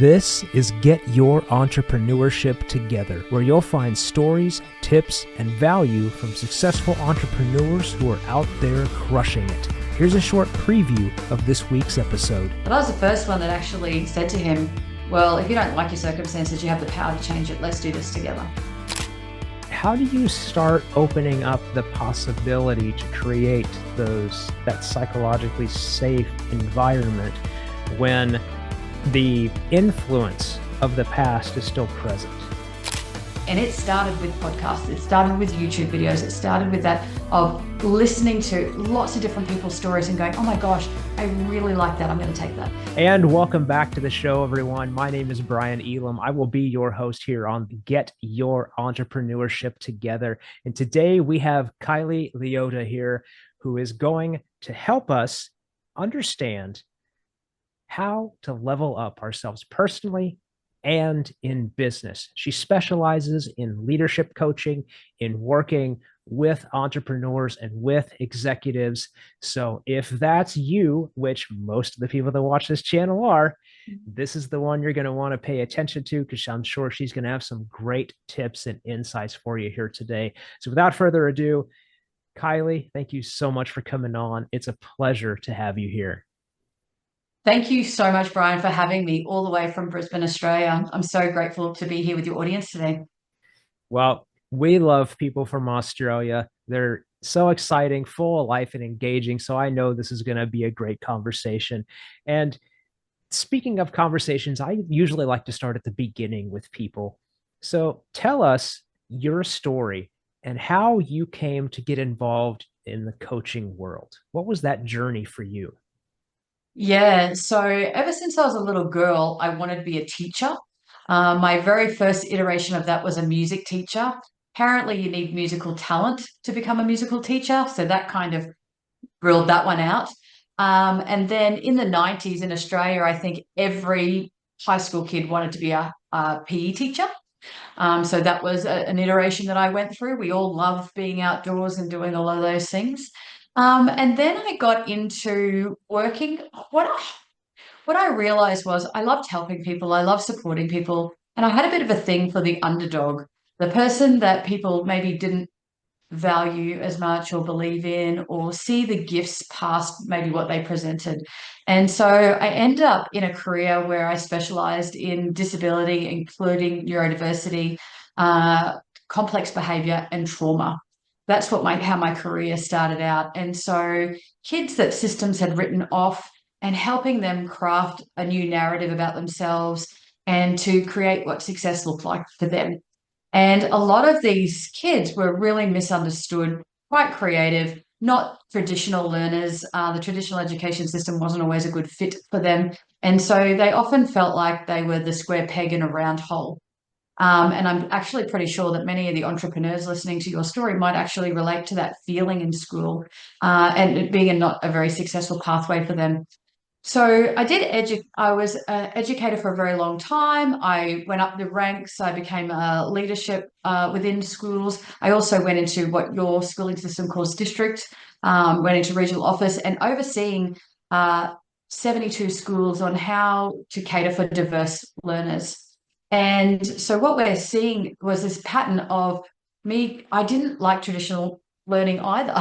This is Get Your Entrepreneurship Together, where you'll find stories, tips, and value from successful entrepreneurs who are out there crushing it. Here's a short preview of this week's episode. But I was the first one that actually said to him, well, if you don't like your circumstances, you have the power to change it. Let's do this together. How do you start opening up the possibility to create that psychologically safe environment when the influence of the past is still present? And it started with podcasts. It started with YouTube videos. It started with that of listening to lots of different people's stories and going, oh my gosh, I really like that. I'm going to take that. And welcome back to the show, everyone. My name is Brian Elam. I will be your host here on Get Your Entrepreneurship Together. And today we have Kylee Leota here, who is going to help us understand how to level up ourselves personally and in business. She specializes in leadership coaching, in working with entrepreneurs and with executives. So if that's you, which most of the people that watch this channel are, this is the one you're going to want to pay attention to, because I'm sure she's going to have some great tips and insights for you here today. So without further ado, Kylee, thank you so much for coming on. It's a pleasure to have you here. Thank you so much, Brian, for having me all the way from Brisbane, Australia. I'm so grateful to be here with your audience today. Well, we love people from Australia. They're so exciting, full of life, and engaging. So I know this is going to be a great conversation. And speaking of conversations, I usually like to start at the beginning with people. So tell us your story and how you came to get involved in the coaching world. What was that journey for you? Yeah, so ever since I was a little girl, I wanted to be a teacher. My very first iteration of that was a music teacher. Apparently, you need musical talent to become a musical teacher. So that kind of ruled that one out. And then in the 90s in Australia, I think every high school kid wanted to be a PE teacher. So that was an iteration that I went through. We all love being outdoors and doing a lot of those things. And then I got into working. What I realized was I loved helping people. I loved supporting people. And I had a bit of a thing for the underdog, the person that people maybe didn't value as much or believe in or see the gifts past maybe what they presented. And so I ended up in a career where I specialized in disability, including neurodiversity, complex behavior, and trauma. That's how my career started out. And so kids that systems had written off, and helping them craft a new narrative about themselves and to create what success looked like for them. And a lot of these kids were really misunderstood, quite creative, not traditional learners. The traditional education system wasn't always a good fit for them. And so they often felt like they were the square peg in a round hole. And I'm actually pretty sure that many of the entrepreneurs listening to your story might actually relate to that feeling in school and it being not a very successful pathway for them. So I was an educator for a very long time. I went up the ranks. I became a leadership within schools. I also went into what your schooling system calls district, went into regional office and overseeing 72 schools on how to cater for diverse learners. And so what we're seeing was this pattern of I didn't like traditional learning either.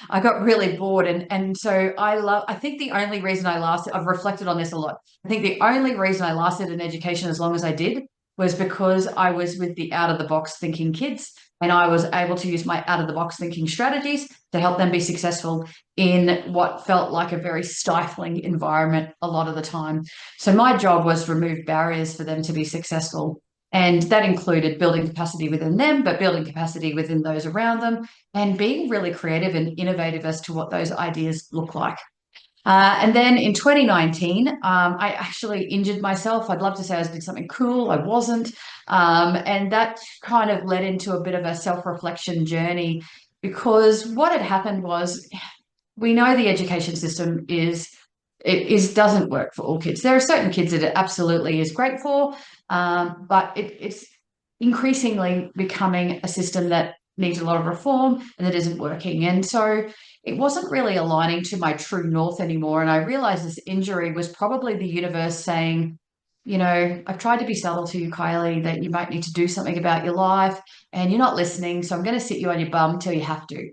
I got really bored. And so I think the only reason I lasted, I've reflected on this a lot. I think the only reason I lasted in education as long as I did was because I was with the out of the box thinking kids. And I was able to use my out of the box thinking strategies to help them be successful in what felt like a very stifling environment a lot of the time. So my job was to remove barriers for them to be successful. And that included building capacity within them, but building capacity within those around them and being really creative and innovative as to what those ideas look like. And then in 2019, I actually injured myself. I'd love to say I did something cool. I wasn't. And that kind of led into a bit of a self-reflection journey because what had happened was we know the education system doesn't work for all kids. There are certain kids that it absolutely is great for, but it's increasingly becoming a system that needs a lot of reform and that isn't working. And so it wasn't really aligning to my true north anymore. And I realized this injury was probably the universe saying, I've tried to be subtle to you, Kylie, that you might need to do something about your life and you're not listening. So I'm going to sit you on your bum till you have to.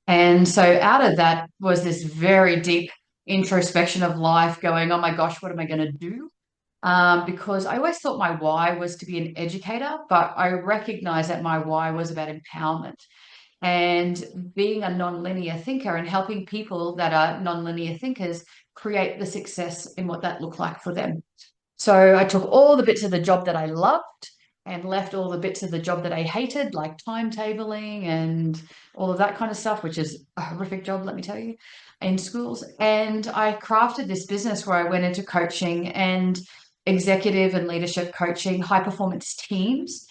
And so out of that was this very deep introspection of life going, oh my gosh, what am I going to do? Because I always thought my why was to be an educator, but I recognized that my why was about empowerment and being a nonlinear thinker and helping people that are nonlinear thinkers create the success in what that looked like for them. So I took all the bits of the job that I loved and left all the bits of the job that I hated, like timetabling and all of that kind of stuff, which is a horrific job, let me tell you, in schools. And I crafted this business where I went into coaching and executive and leadership coaching, high performance teams.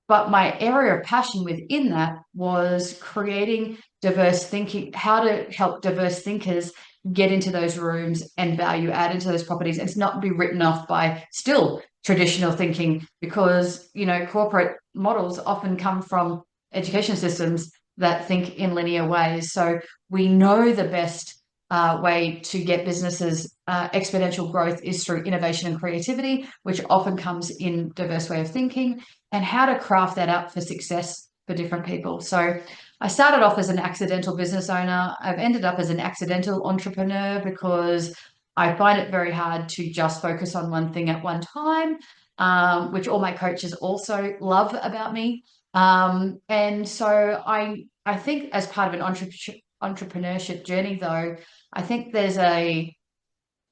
But my area of passion within that was creating diverse thinking, how to help diverse thinkers get into those rooms and value add into those properties and not be written off by still traditional thinking, because corporate models often come from education systems that think in linear ways. So we know the best way to get businesses exponential growth is through innovation and creativity, which often comes in diverse way of thinking, and how to craft that up for success for different people. So I started off as an accidental business owner. I've ended up as an accidental entrepreneur because I find it very hard to just focus on one thing at one time, which all my coaches also love about me. And so I think as part of an entrepreneurship journey, though, I think there's a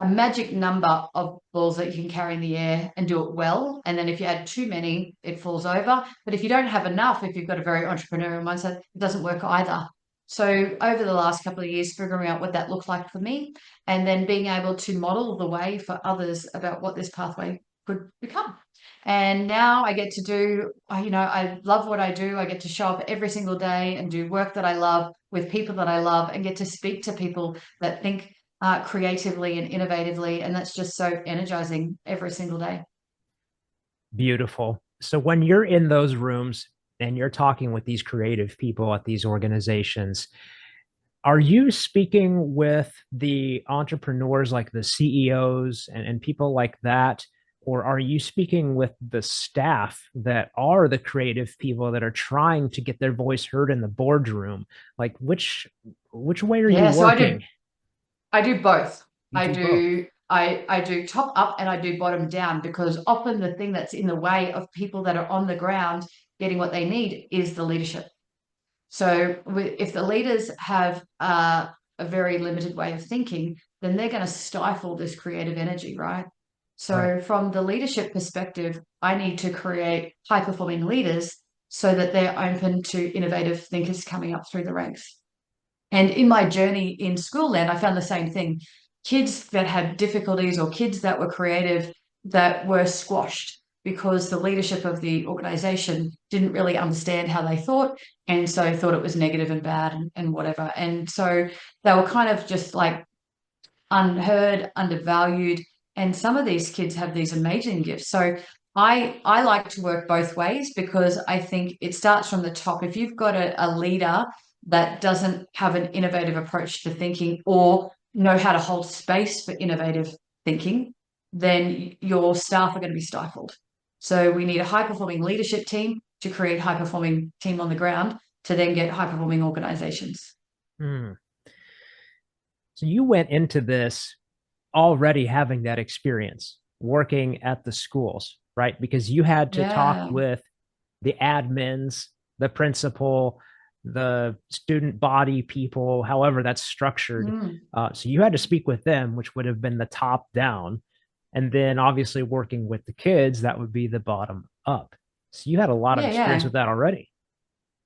magic number of balls that you can carry in the air and do it well. And then if you add too many, it falls over. But if you don't have enough, if you've got a very entrepreneurial mindset, it doesn't work either. So over the last couple of years, figuring out what that looked like for me, and then being able to model the way for others about what this pathway could become. And now I get to do, I love what I do. I get to show up every single day and do work that I love with people that I love and get to speak to people that think creatively and innovatively. And that's just so energizing every single day. Beautiful. So when you're in those rooms and you're talking with these creative people at these organizations, are you speaking with the entrepreneurs like the CEOs and people like that? Or are you speaking with the staff that are the creative people that are trying to get their voice heard in the boardroom? Like which way are you Yeah, so working? I do both. You do both. I do top up and I do bottom down, because often the thing that's in the way of people that are on the ground getting what they need is the leadership. So if the leaders have a very limited way of thinking, then they're going to stifle this creative energy, right? Right. So from the leadership perspective, I need to create high performing leaders so that they're open to innovative thinkers coming up through the ranks. And in my journey in school land, I found the same thing. Kids that had difficulties or kids that were creative that were squashed because the leadership of the organization didn't really understand how they thought. And so thought it was negative and bad and whatever. And so they were kind of just like unheard, undervalued. And some of these kids have these amazing gifts. So I like to work both ways, because I think it starts from the top. If you've got a leader that doesn't have an innovative approach to thinking or know how to hold space for innovative thinking, then your staff are going to be stifled. So we need a high performing leadership team to create high performing team on the ground to then get high performing organizations. Hmm. So you went into this already having that experience working at the schools, right? Because you had to talk Yeah. with the admins, the principal, the student body people, however that's structured. Mm. So you had to speak with them, which would have been the top down. And then obviously working with the kids, that would be the bottom up. So you had a lot of Yeah, experience yeah. with that already.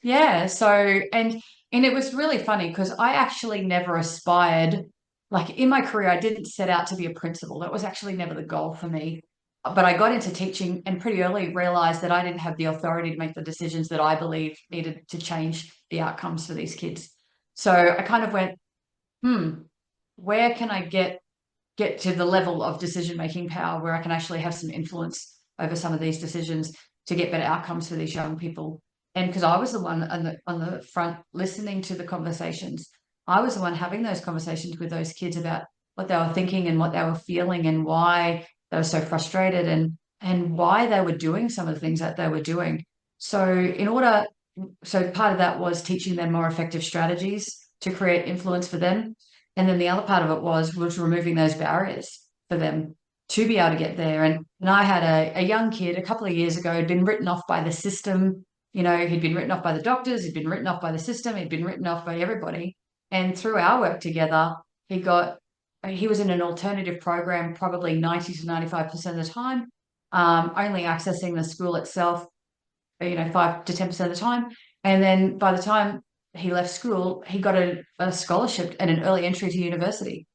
Yeah, so and it was really funny because I actually never aspired, like in my career I didn't set out to be a principal. That was actually never the goal for me. But I got into teaching and pretty early realized that I didn't have the authority to make the decisions that I believed needed to change the outcomes for these kids. So I kind of went, where can I get to the level of decision making power where I can actually have some influence over some of these decisions to get better outcomes for these young people. And because I was the one on the front listening to the conversations, I was the one having those conversations with those kids about what they were thinking and what they were feeling and why they were so frustrated. And and why they were doing some of the things that they were doing. So part of that was teaching them more effective strategies to create influence for them. And then the other part of it was removing those barriers for them to be able to get there. And I had a young kid a couple of years ago had been written off by the system. He'd been written off by the doctors, he'd been written off by the system, he'd been written off by everybody. And through our work together, he was in an alternative program probably 90 to 95% of the time, only accessing the school itself, 5 to 10% of the time. And then by the time he left school, he got a scholarship and an early entry to university.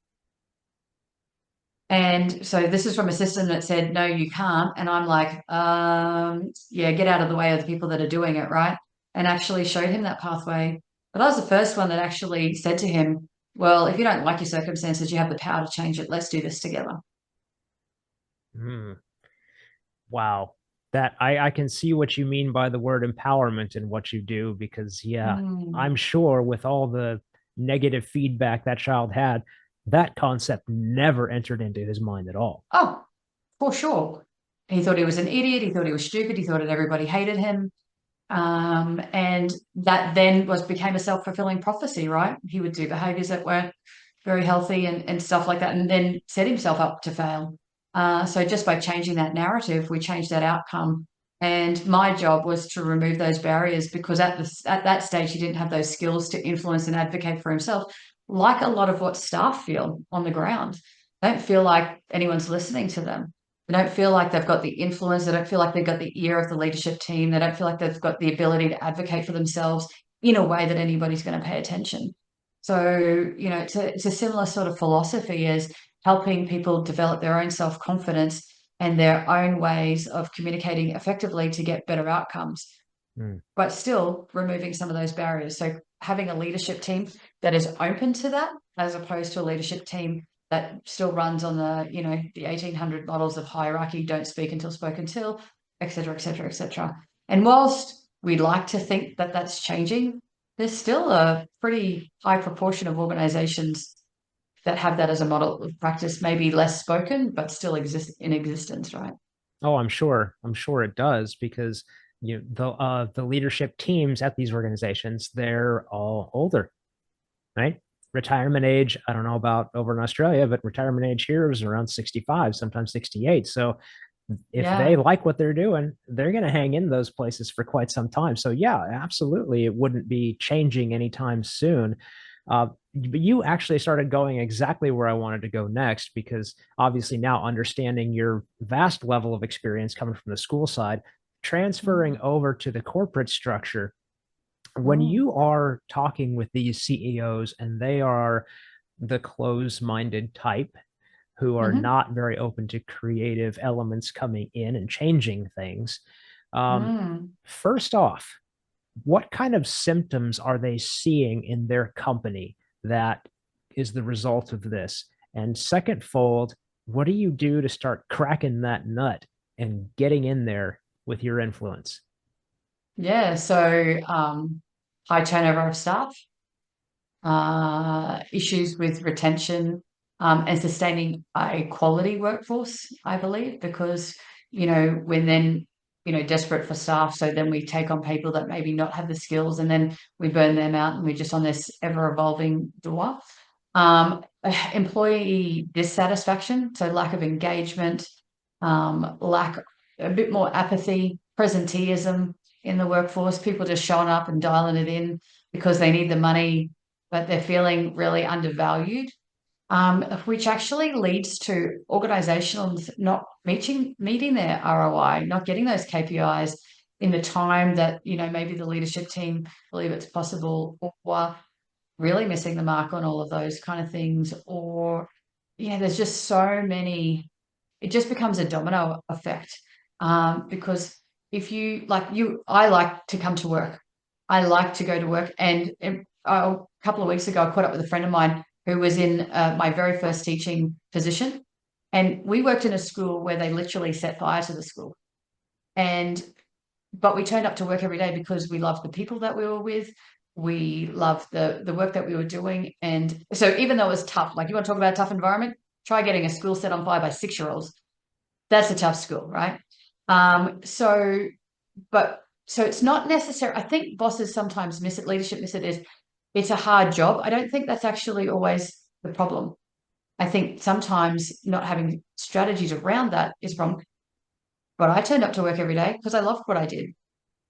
And so this is from a system that said, no, you can't. And I'm like, yeah, get out of the way of the people that are doing it, right? And actually showed him that pathway. But I was the first one that actually said to him, well, if you don't like your circumstances, you have the power to change it. Let's do this together. Hmm. Wow. That I can see what you mean by the word empowerment in what you do, because yeah, Mm. I'm sure with all the negative feedback that child had, that concept never entered into his mind at all. Oh, for sure. He thought he was an idiot. He thought he was stupid. He thought that everybody hated him. And that then became a self-fulfilling prophecy, right? He would do behaviors that weren't very healthy and stuff like that, and then set himself up to fail. So just by changing that narrative, we changed that outcome. And my job was to remove those barriers, because at that stage he didn't have those skills to influence and advocate for himself, like a lot of what staff feel on the ground. They don't feel like anyone's listening to them. They don't feel like they've got the influence. They don't feel like they've got the ear of the leadership team. They don't feel like they've got the ability to advocate for themselves in a way that anybody's going to pay attention. So, it's a similar sort of philosophy as helping people develop their own self-confidence and their own ways of communicating effectively to get better outcomes, Hmm. but still removing some of those barriers. So having a leadership team that is open to that, as opposed to a leadership team that still runs on the 1800 models of hierarchy, don't speak until spoken till, et cetera, et cetera, et cetera. And whilst we'd like to think that that's changing, there's still a pretty high proportion of organizations that have that as a model of practice, maybe less spoken, but still exist in existence, right? Oh, I'm sure. I'm sure it does, because the leadership teams at these organizations, they're all older, right? Retirement age, I don't know about over in Australia, but retirement age here is around 65, sometimes 68. So if they Yeah. like what they're doing, they're going to hang in those places for quite some time. So yeah, absolutely, it wouldn't be changing anytime soon. But you actually started going exactly where I wanted to go next, because obviously now understanding your vast level of experience coming from the school side, transferring over to the corporate structure, when Mm. you are talking with these CEOs and they are the close-minded type who are Mm-hmm. not very open to creative elements coming in and changing things, um, Mm. first off, what kind of symptoms are they seeing in their company that is the result of this? And second fold, what do you do to start cracking that nut and getting in there with your influence? Yeah. So high turnover of staff, issues with retention, and sustaining a quality workforce, I believe, because, we're then, desperate for staff. So then we take on people that maybe not have the skills, and then we burn them out, and we're just on this ever evolving door. Employee dissatisfaction, so lack of engagement, lack, a bit more apathy, presenteeism in the workforce, people just showing up and dialing it in because they need the money, but they're feeling really undervalued, which actually leads to organizations not meeting their ROI, not getting those KPIs in the time that, maybe the leadership team believe it's possible, or really missing the mark on all of those kind of things. Or, yeah, there's just so many, it just becomes a domino effect. Because if I like to come to work. I like to go to work. And a couple of weeks ago, I caught up with a friend of mine who was in my very first teaching position. And we worked in a school where they literally set fire to the school. But we turned up to work every day because we loved the people that we were with. We loved the work that we were doing. And so even though it was tough, like, you want to talk about a tough environment, try getting a school set on fire by 6-year-olds. That's a tough school, right? So, so it's not necessary. I think bosses sometimes miss it, leadership miss it, is it's a hard job. I don't think that's actually always the problem. I think sometimes not having strategies around that is wrong. But I turned up to work every day because I loved what I did.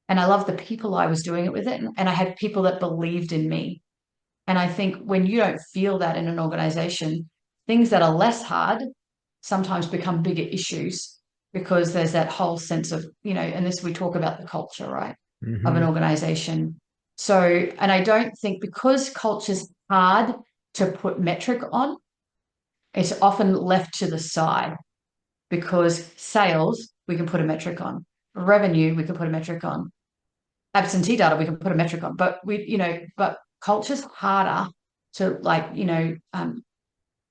And I loved the people I was doing it with it. And I had people that believed in me. And I think when you don't feel that in an organization, things that are less hard sometimes become bigger issues because there's that whole sense of, and this we talk about the culture, right, of an Hmm. organization. So, and I don't think because culture's hard to put metric on, it's often left to the side because sales, we can put a metric on. Revenue, we can put a metric on. Absentee data, we can put a metric on. But but culture's harder to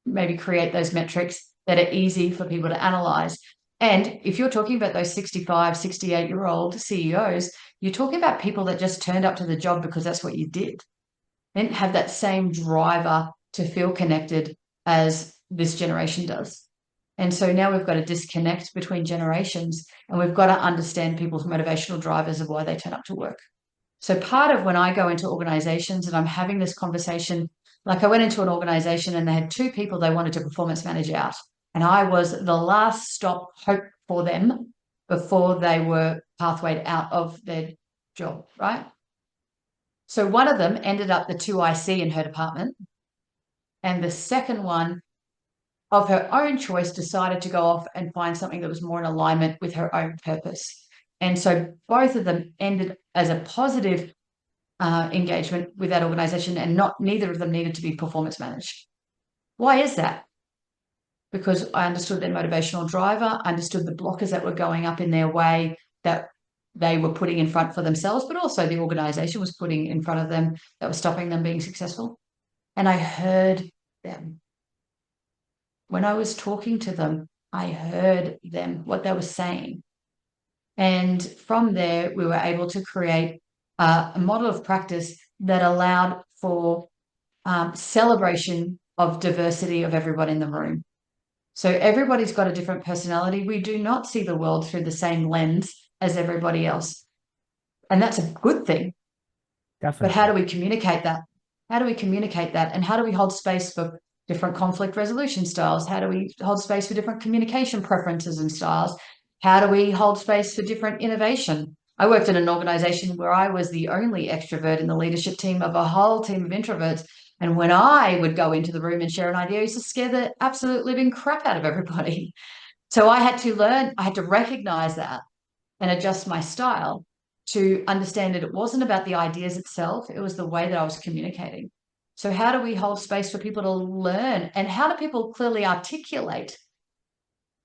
maybe create those metrics that are easy for people to analyze. And if you're talking about those 65, 68-year-old CEOs, you're talking about people that just turned up to the job because that's what you did. They didn't have that same driver to feel connected as this generation does. And so now we've got a disconnect between generations, and we've got to understand people's motivational drivers of why they turn up to work. So part of when I go into organizations and I'm having this conversation, like I went into an organization and they had two people they wanted to performance manage out. And I was the last stop hope for them before they were pathwayed out of their job, right? So one of them ended up the 2IC in her department. And the second one, of her own choice, decided to go off and find something that was more in alignment with her own purpose. And so both of them ended as a positive engagement with that organization, and neither of them needed to be performance managed. Why is that? Because I understood their motivational driver, understood the blockers that were going up in their way that they were putting in front for themselves, but also the organization was putting in front of them that was stopping them being successful. And I heard them. When I was talking to them, I heard them, what they were saying. And from there, we were able to create a model of practice that allowed for celebration of diversity of everyone in the room. So everybody's got a different personality. We do not see the world through the same lens as everybody else. And that's a good thing. But how do Definitely. we communicate that? How do we communicate that? And how do we hold space for different conflict resolution styles? How do we hold space for different communication preferences and styles? How do we hold space for different innovation? I worked in an organization where I was the only extrovert in the leadership team of a whole team of introverts. And when I would go into the room and share an idea, it used to scare the absolute living crap out of everybody. So I had to learn, I had to recognize that and adjust my style to understand that it wasn't about the ideas itself, it was the way that I was communicating. So how do we hold space for people to learn, and how do people clearly articulate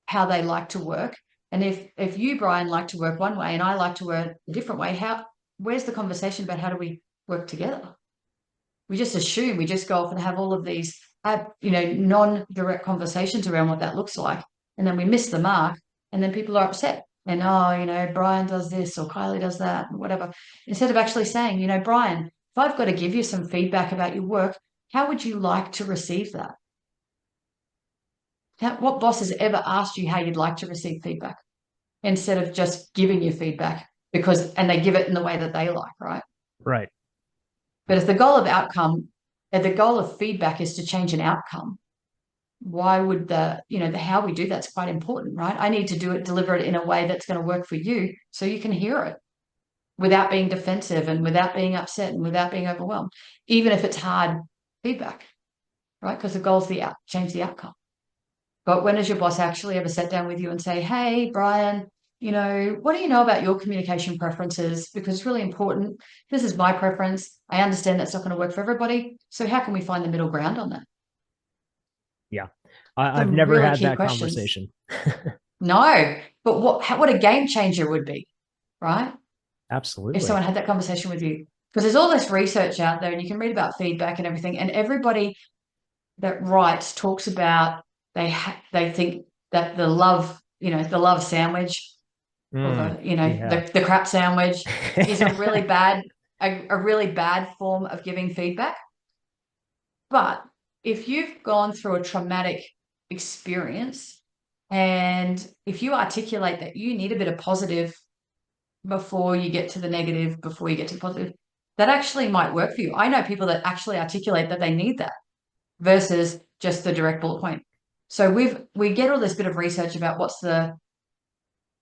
how they like to work? And if you, Brian, like to work one way and I like to work a different way, where's the conversation about how do we work together? We just assume, we just go off and have all of these non-direct conversations around what that looks like, and then we miss the mark, and then people are upset. And Brian does this or Kylie does that, or whatever. Instead of actually saying, Brian, if I've got to give you some feedback about your work, how would you like to receive that? What boss has ever asked you how you'd like to receive feedback instead of just giving you feedback and they give it in the way that they like, right? Right. But if the goal of outcome, if the goal of feedback is to change an outcome, why would the how we do that's quite important, right? I need to deliver it in a way that's going to work for you so you can hear it without being defensive and without being upset and without being overwhelmed, even if it's hard feedback, right? Because the goal is change the outcome. But when has your boss actually ever sat down with you and say, hey, Brian, what do you know about your communication preferences? Because it's really important. This is my preference. I understand that's not going to work for everybody. So how can we find the middle ground on that? Yeah. I've Some never really had key that questions. conversation. No, but what a game changer would be, right? If Absolutely. someone had that conversation with you. Because there's all this research out there and you can read about feedback and everything. And everybody that writes talks about they think that the love sandwich or Mm, yeah. the crap sandwich is a really bad a really bad form of giving feedback. But if you've gone through a traumatic experience, And if you articulate that you need a bit of positive before you get to the negative, before you get to the positive, that actually might work for you. I know people that actually articulate that they need that versus just the direct bullet point. So we get all this bit of research about what's the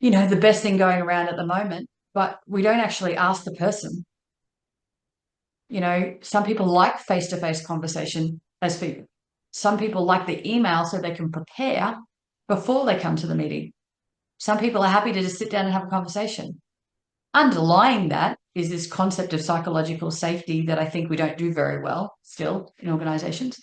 best thing going around at the moment, but we don't actually ask the person. Some people like face-to-face conversation as people. Some people like the email so they can prepare before they come to the meeting. Some people are happy to just sit down and have a conversation. Underlying that is this concept of psychological safety that I think we don't do very well still in organizations.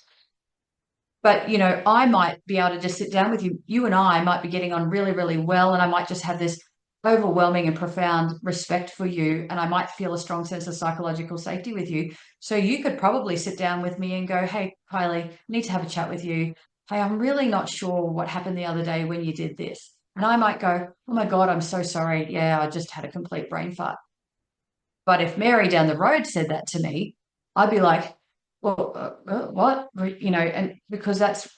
But, I might be able to just sit down with you. You and I might be getting on really, really well, and I might just have this overwhelming and profound respect for you, and I might feel a strong sense of psychological safety with you. So you could probably sit down with me and go, hey, Kylee, I need to have a chat with you. Hey, I'm really not sure what happened the other day when you did this. And I might go, oh my God, I'm so sorry. Yeah, I just had a complete brain fart. But if Mary down the road said that to me, I'd be like, well, what? And because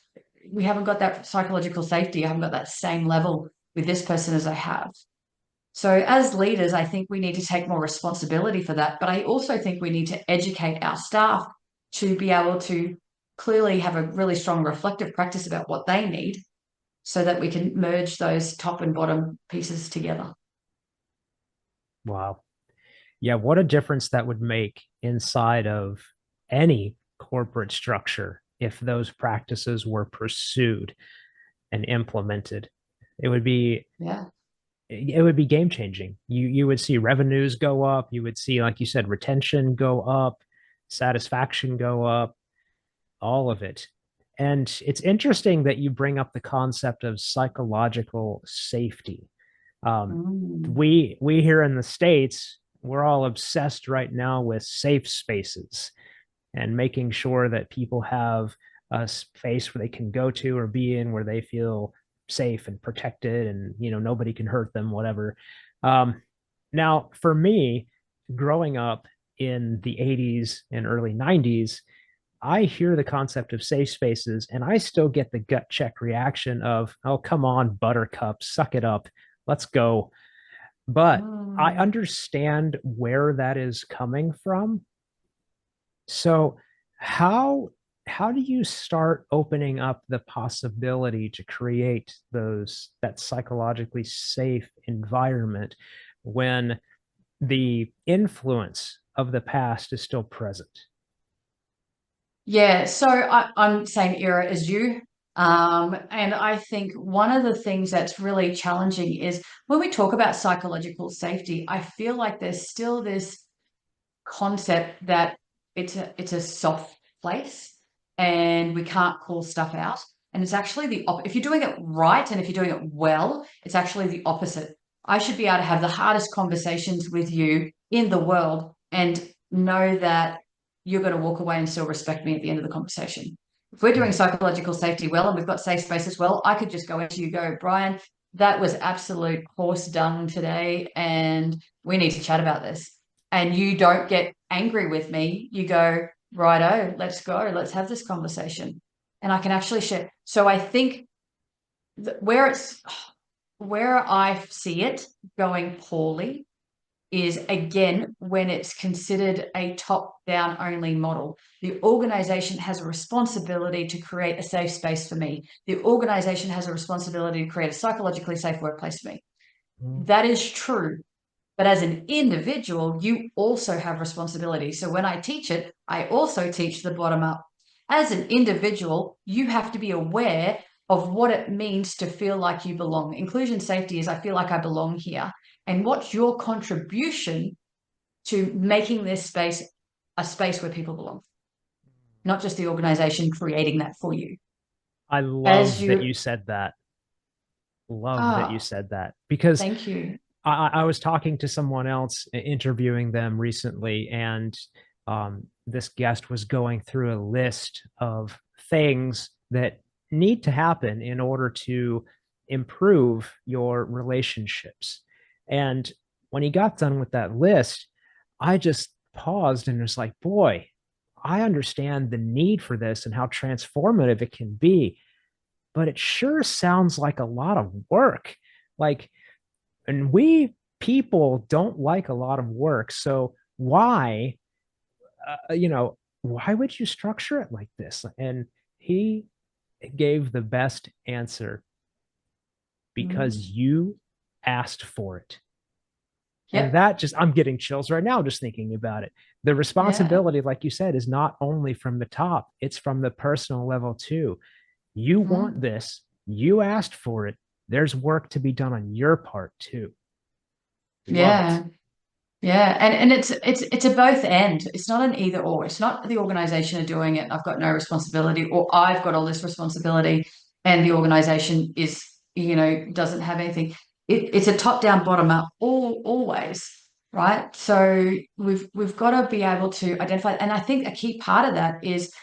we haven't got that psychological safety. I haven't got that same level with this person as I have. So as leaders, I think we need to take more responsibility for that. But I also think we need to educate our staff to be able to clearly have a really strong reflective practice about what they need so that we can merge those top and bottom pieces together. Wow. Yeah, what a difference that would make inside of any corporate structure if those practices were pursued and implemented. It would be Yeah. it would be game changing. You would see revenues go up, you would see, like you said, retention go up, satisfaction go up, all of it. And it's interesting that you bring up the concept of psychological safety. Um, Mm. we here in the States, we're all obsessed right now with safe spaces and making sure that people have a space where they can go to or be in where they feel safe and protected, and nobody can hurt them, whatever. um, Now for me, growing up in the 80s and early 90s, I hear the concept of safe spaces and I still get the gut check reaction of, oh, come on, buttercup, suck it up, let's go. But I Mm. understand where that is coming from. So how do you start opening up the possibility to create that psychologically safe environment when the influence of the past is still present? Yeah, so I'm same era as you. And I think one of the things that's really challenging is when we talk about psychological safety, I feel like there's still this concept that it's a soft place and we can't call stuff out. And it's actually if you're doing it right and if you're doing it well, it's actually the opposite. I should be able to have the hardest conversations with you in the world and know that you're going to walk away and still respect me at the end of the conversation. If we're doing psychological safety well and we've got safe space as well, I could just go into you, go, Brian, that was absolute horse dung today, and we need to chat about this. And you don't get angry with me. You go, righto, let's go, let's have this conversation. And I can actually share. So I think where I see it going poorly is again when it's considered a top-down only model. The organization has a responsibility to create a safe space for me. The organization has a responsibility to create a psychologically safe workplace for me. That is true. But as an individual, you also have responsibility. So when I teach it, I also teach the bottom up. As an individual, you have to be aware of what it means to feel like you belong. Inclusion safety is I feel like I belong here. And what's your contribution to making this space a space where people belong, not just the organization creating that for you. I As love that you, you said that. Love that you ah, said that, because thank you. I was talking to someone else, interviewing them recently, and this guest was going through a list of things that need to happen in order to improve your relationships. And when he got done with that list, I just paused and was like, boy, I understand the need for this and how transformative it can be. but it sure sounds like a lot of work. Like, and we people don't like a lot of work. So why, why would you structure it like this? And he gave the best answer because Mhm. you asked for it. And Yep. that just, I'm getting chills right now just thinking about it. The Yeah. responsibility, like you said, is not only from the top, it's from the personal level too. You want Mhm. this, you asked for it. There's work to be done on your part too. Love it. Yeah. Yeah, and it's a both end. It's not an either or. It's not the organization are doing it and I've got no responsibility, or I've got all this responsibility and the organization is, doesn't have anything. It's a top down, bottom up, always, right? So we've got to be able to identify, and I think a key part of that is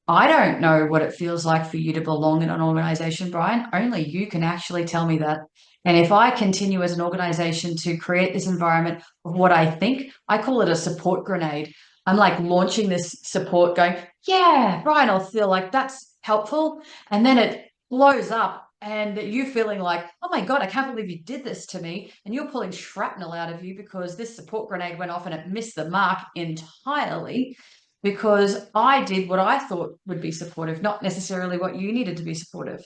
I don't know what it feels like for you to belong in an organization, Brian. Only you can actually tell me that. And if I continue as an organization to create this environment of what I think, I call it a support grenade. I'm like launching this support, going, yeah, Brian, I'll feel like that's helpful. And then it blows up, and you feeling like, oh my God, I can't believe you did this to me. And you're pulling shrapnel out of you because this support grenade went off and it missed the mark entirely because I did what I thought would be supportive, not necessarily what you needed to be supportive.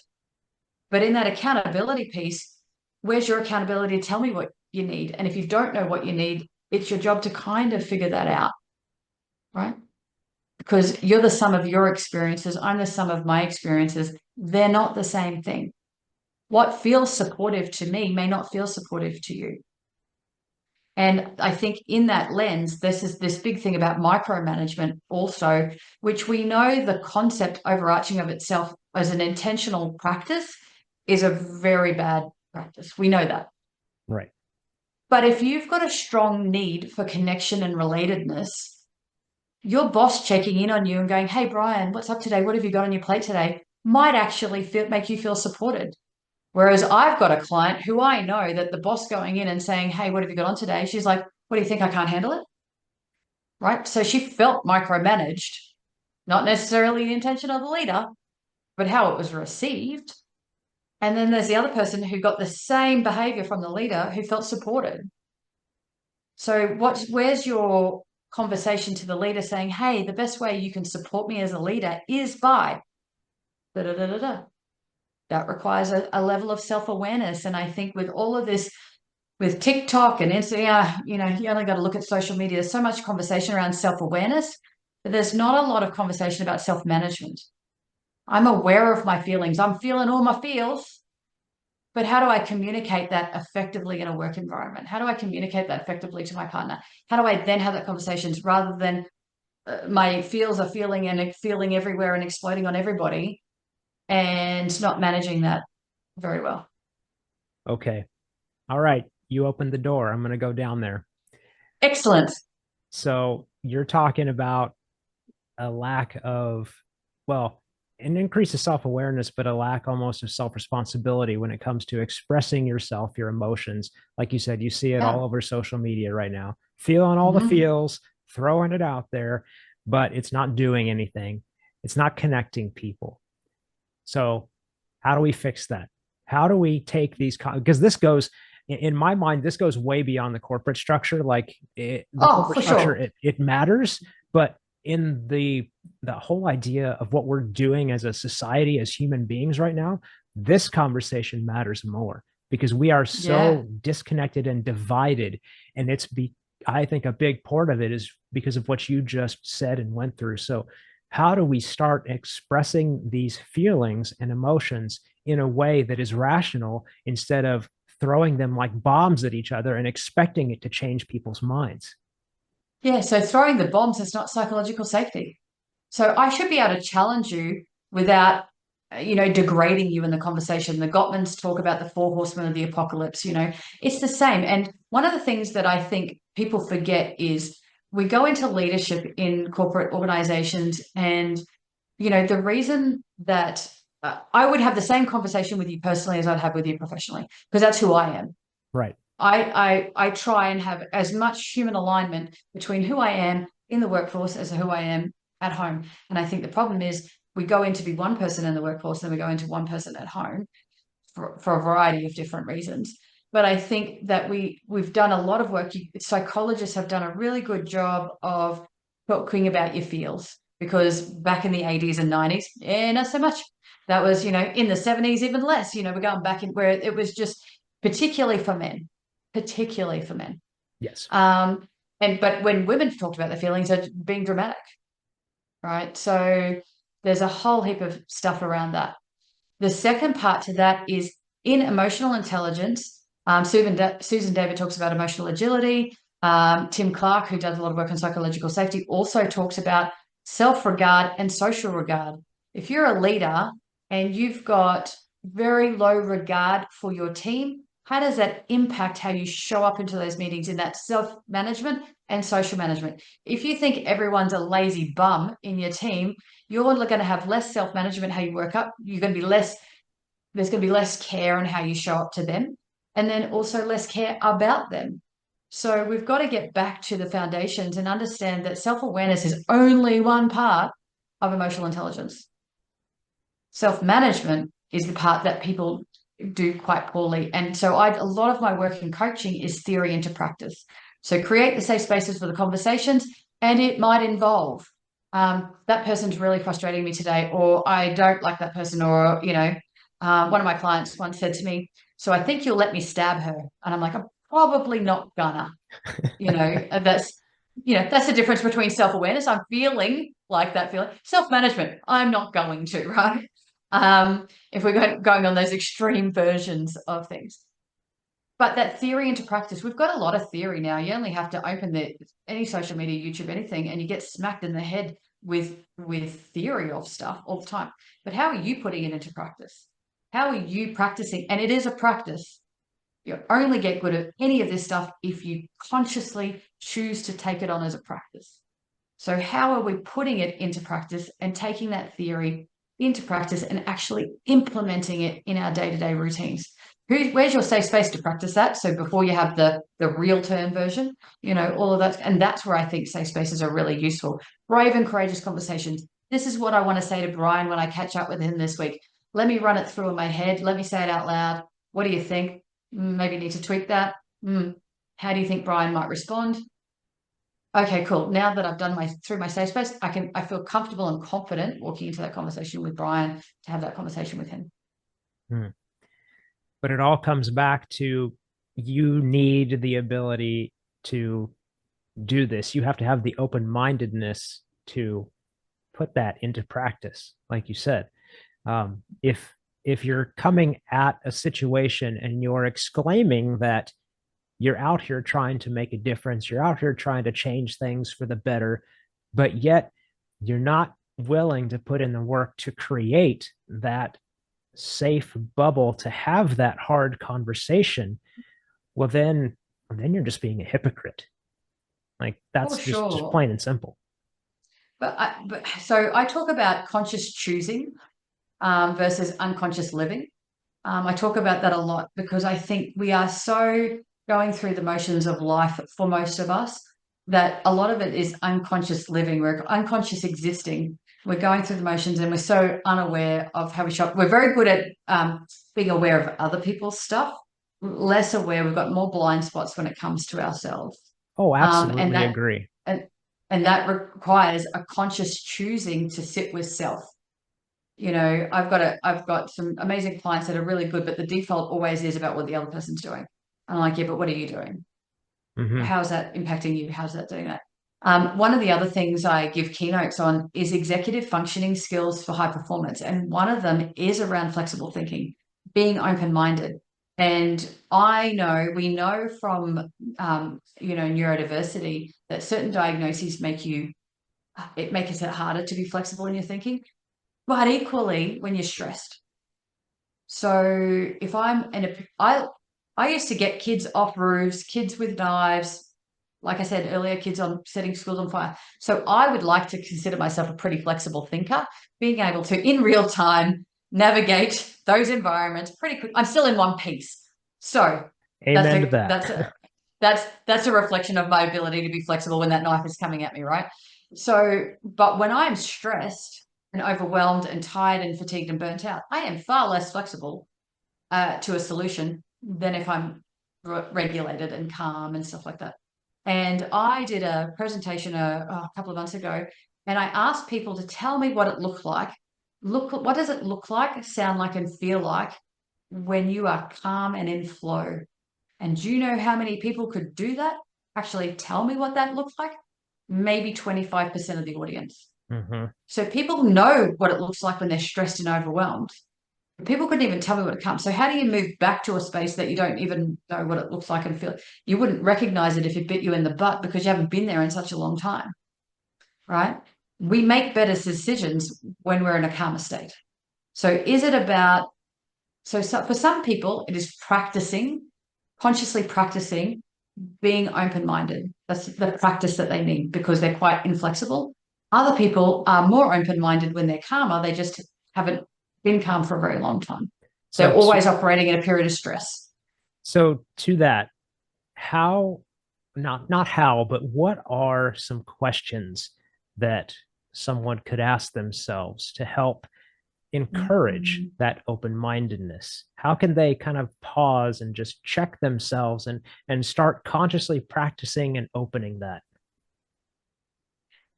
But in that accountability piece, where's your accountability to tell me what you need? And if you don't know what you need, it's your job to kind of figure that out, right? Because you're the sum of your experiences, I'm the sum of my experiences. They're not the same thing. What feels supportive to me may not feel supportive to you. And I think in that lens, this is this big thing about micromanagement also, which we know the concept overarching of itself as an intentional practice is a very bad practice. We know that. Right. But if you've got a strong need for connection and relatedness, your boss checking in on you and going, hey, Brian, what's up today? What have you got on your plate today? Might actually make you feel supported. Whereas I've got a client who I know that the boss going in and saying, hey, what have you got on today? She's like, what do you think? I can't handle it? Right. So she felt micromanaged, not necessarily the intention of the leader, but how it was received. And then there's the other person who got the same behavior from the leader who felt supported. So where's your conversation to the leader saying, hey, the best way you can support me as a leader is by da da da da da. That requires a level of self-awareness. And I think with all of this, with TikTok and Instagram, you only got to look at social media. There's so much conversation around self-awareness, but there's not a lot of conversation about self-management. I'm aware of my feelings. I'm feeling all my feels, but how do I communicate that effectively in a work environment? How do I communicate that effectively to my partner? How do I then have that conversations rather than my feels are feeling and feeling everywhere and exploding on everybody and not managing that very well? Okay. All right. You opened the door. I'm going to go down there. Excellent. So you're talking about a lack of, well, an increase of self awareness, but a lack almost of self responsibility when it comes to expressing yourself, your emotions. Like you said, you see it all Yeah. over social media right now, feeling all the Mm-hmm. feels, throwing it out there, but it's not doing anything. It's not connecting people. So, how do we fix that? How do we take these? Because this goes, in my mind, this goes way beyond the corporate structure. Like the Oh, corporate for structure, sure. it matters, but in the whole idea of what we're doing as a society, as human beings right now, this conversation matters more because we are Yeah. so disconnected and divided, and I think a big part of it is because of what you just said and went through. So how do we start expressing these feelings and emotions in a way that is rational instead of throwing them like bombs at each other and expecting it to change people's minds? Yeah. So throwing the bombs is not psychological safety. So I should be able to challenge you without, degrading you in the conversation. The Gottmans talk about the four horsemen of the apocalypse, it's the same. And one of the things that I think people forget is we go into leadership in corporate organizations and, the reason that I would have the same conversation with you personally as I'd have with you professionally, because that's who I am. Right. I try and have as much human alignment between who I am in the workforce as who I am at home. And I think the problem is we go in to be one person in the workforce, and we go into one person at home for a variety of different reasons. But I think that we've done a lot of work. Psychologists have done a really good job of talking about your feels, because back in the 80s and 90s, not so much. That was, in the 70s, even less. We're going back in where it was just particularly for men, particularly for men. Yes. But when women talked about their feelings, they're being dramatic, right? So there's a whole heap of stuff around that. The second part to that is in emotional intelligence. Susan David talks about emotional agility. Tim Clark, who does a lot of work on psychological safety, also talks about self-regard and social regard. If you're a leader and you've got very low regard for your team, how does that impact how you show up into those meetings in that self-management and social management? If you think everyone's a lazy bum in your team, you're going to have less self-management, how you work up. You're going to be less, there's going to be less care in how you show up to them, and then also less care about them. So we've got to get back to the foundations and understand that self-awareness is only one part of emotional intelligence. Self-management is the part that people do quite poorly. And so a lot of my work in coaching is theory into practice. So create the safe spaces for the conversations, and it might involve that person's really frustrating me today, or I don't like that person, or, one of my clients once said to me, so I think you'll let me stab her. And I'm like, I'm probably not gonna, that's the difference between self-awareness. I'm feeling like that feeling. Self-management, I'm not going to, right? If we're going on those extreme versions of things. But that theory into practice, we've got a lot of theory now. You only have to open any social media, YouTube, anything, and you get smacked in the head with theory of stuff all the time. But how are you putting it into practice? How are you practicing? And it is a practice. You only get good at any of this stuff if you consciously choose to take it on as a practice. So how are we putting it into practice and taking that theory into practice and actually implementing it in our day-to-day routines? Where's your safe space to practice that? So before you have the real term version, all of that. And that's where I think safe spaces are really useful. Brave and courageous conversations. This is what I want to say to Brian when I catch up with him this week. Let me run it through in my head. Let me say it out loud. What do you think? Maybe need to tweak that. How do you think Brian might respond? Okay, cool. Now that I've done through my safe space, I feel comfortable and confident walking into that conversation with Brian to have that conversation with him. But it all comes back to you need the ability to do this. You have to have the open-mindedness to put that into practice, like you said. If you're coming at a situation and you're exclaiming that you're out here trying to make a difference, you're out here trying to change things for the better, but yet you're not willing to put in the work to create that safe bubble to have that hard conversation, well, then you're just being a hypocrite. Like that's just plain and simple. So I talk about conscious choosing versus unconscious living. I talk about that a lot because I think we are so going through the motions of life for most of us that a lot of it is unconscious living. We're unconscious existing. We're going through the motions and we're so unaware of how we shop. We're very good at being aware of other people's stuff, less aware. We've got more blind spots when it comes to ourselves. Oh, absolutely agree. And that requires a conscious choosing to sit with self. I've got some amazing clients that are really good, but the default always is about what the other person's doing. I'm like, yeah, but what are you doing? How's that impacting you? How's that doing that? One of the other things I give keynotes on is executive functioning skills for high performance. And one of them is around flexible thinking, being open-minded. And we know from, neurodiversity that certain diagnoses make it harder to be flexible in your thinking, but equally when you're stressed. So if I used to get kids off roofs, kids with knives, like I said earlier, kids on setting schools on fire. So I would like to consider myself a pretty flexible thinker, being able to, in real time, navigate those environments pretty quick. I'm still in one piece. So Amen to that. That's a reflection of my ability to be flexible when that knife is coming at me, right? So, but when I'm stressed, and overwhelmed and tired and fatigued and burnt out, I am far less flexible to a solution than if I'm regulated and calm and stuff like that. And I did a presentation a couple of months ago, and I asked people to tell me what it looked like. What does it look like, sound like, and feel like when you are calm and in flow? And do you know how many people could do that? Actually, tell me what that looks like. Maybe 25% of the audience. Mm-hmm. So people know what it looks like when they're stressed and overwhelmed. People couldn't even tell me what it comes. So how do you move back to a space that you don't even know what it looks like and feel? You wouldn't recognize it if it bit you in the butt because you haven't been there in such a long time, right? We make better decisions when we're in a calmer state. So is it about, for some people, it is practicing, consciously practicing being open-minded. That's the practice that they need because they're quite inflexible. Other people are more open-minded when they're calmer. They just haven't been calm for a very long time. So They're always operating in a period of stress. so to that, how not how, but what are some questions that someone could ask themselves to help encourage Mhm. that open-mindedness? How can they kind of pause and just check themselves and start consciously practicing and opening that?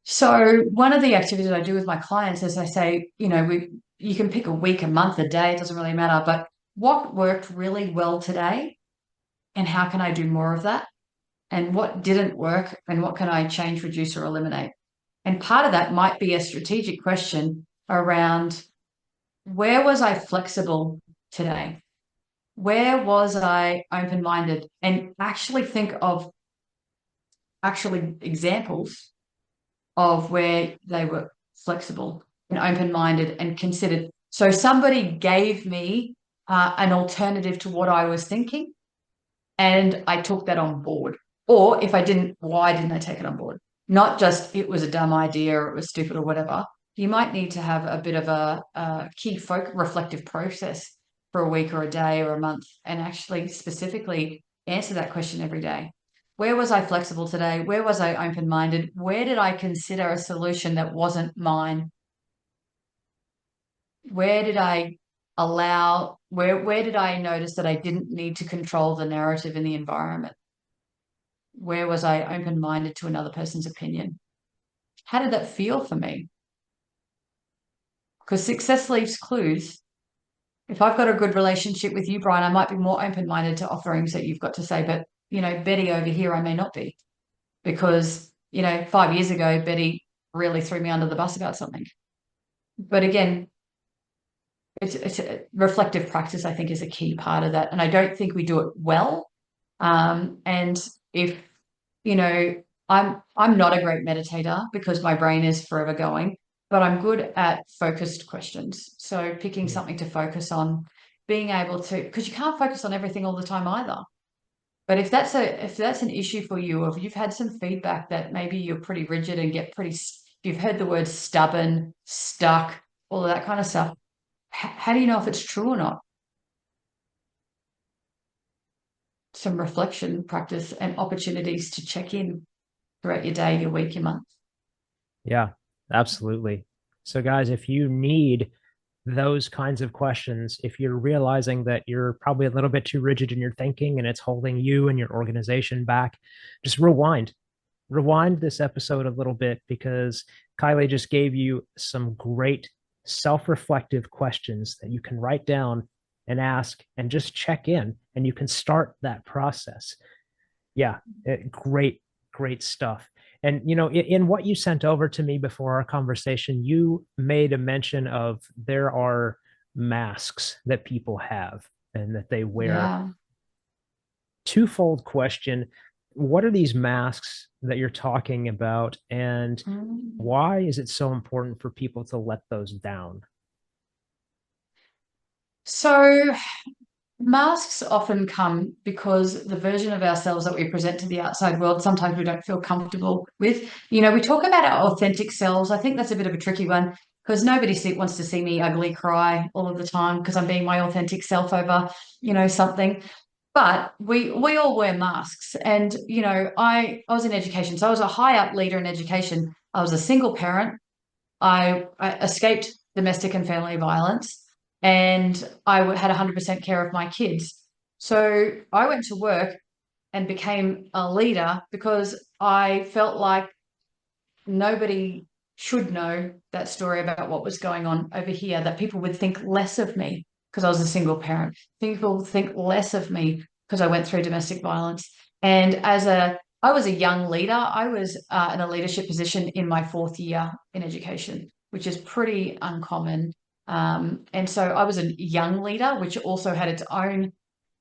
So one of the activities I do with my clients is I say, you can pick a week, a month, a day, it doesn't really matter, but what worked really well today and how can I do more of that? And what didn't work and what can I change, reduce, or eliminate? And part of that might be a strategic question around where was I flexible today? Where was I open-minded? And actually think of actually examples of where they were flexible and open-minded and considered. So somebody gave me an alternative to what I was thinking, and I took that on board. Or if I didn't, why didn't I take it on board? Not just it was a dumb idea or it was stupid or whatever. You might need to have a bit of a key reflective process for a week or a day or a month and actually specifically answer that question every day. Where was I flexible today? Where was I open-minded? Where did I consider a solution that wasn't mine? Where did I where did I notice that I didn't need to control the narrative in the environment? Where was I open-minded to another person's opinion? How did that feel for me? Because success leaves clues. If I've got a good relationship with you, Brian, I might be more open-minded to offerings that you've got to say, but Betty over here, I may not be because 5 years ago, Betty really threw me under the bus about something. But again, it's a reflective practice, I think, is a key part of that. And I don't think we do it well. And if, you know, I'm not a great meditator because my brain is forever going, but I'm good at focused questions. So picking something to focus on, being able to, because you can't focus on everything all the time either. But if that's an issue for you, or if you've had some feedback that maybe you're pretty rigid and you've heard the word stubborn, stuck, all of that kind of stuff, how do you know if it's true or not? Some reflection practice and opportunities to check in throughout your day, your week, your month. Yeah, absolutely. So, guys, if you need those kinds of questions, if you're realizing that you're probably a little bit too rigid in your thinking and it's holding you and your organization back, just rewind this episode a little bit because Kylie just gave you some great self-reflective questions that you can write down and ask and just check in and you can start that process. Yeah, great stuff. And in what you sent over to me before our conversation, you made a mention of there are masks that people have and that they wear. Yeah. Twofold question. What are these masks that you're talking about, and Mm. why is it so important for people to let those down? So masks often come because the version of ourselves that we present to the outside world, sometimes we don't feel comfortable with. We talk about our authentic selves. I think that's a bit of a tricky one because nobody wants to see me ugly cry all of the time because I'm being my authentic self over, something. But we all wear masks. And, I was in education. So I was a high up leader in education. I was a single parent. I escaped domestic and family violence, and had 100% care of my kids. So I went to work and became a leader because I felt like nobody should know that story about what was going on over here, that people would think less of me because I was a single parent. People would think less of me because I went through domestic violence. And I was a young leader. I was in a leadership position in my 4th year in education, which is pretty uncommon. And so I was a young leader, which also had its own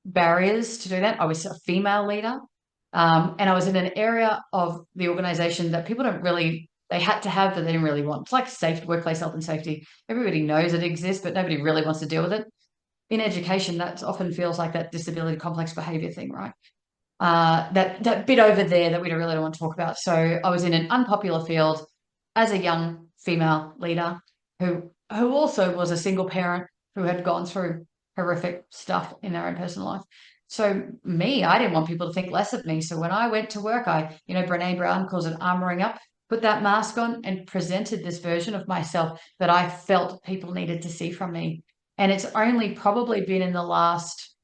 barriers to do that. I was a female leader. And I was in an area of the organization that people don't really, they had to have, but they didn't really want. It's like safe workplace health and safety. Everybody knows it exists, but nobody really wants to deal with it. In education, that often feels like that disability complex behavior thing, right? That bit over there that we don't really want to talk about. So I was in an unpopular field as a young female leader who also was a single parent who had gone through horrific stuff in their own personal life. So I didn't want people to think less of me. So when I went to work, Brene Brown calls it armoring up, put that mask on and presented this version of myself that I felt people needed to see from me. And it's only probably been in the last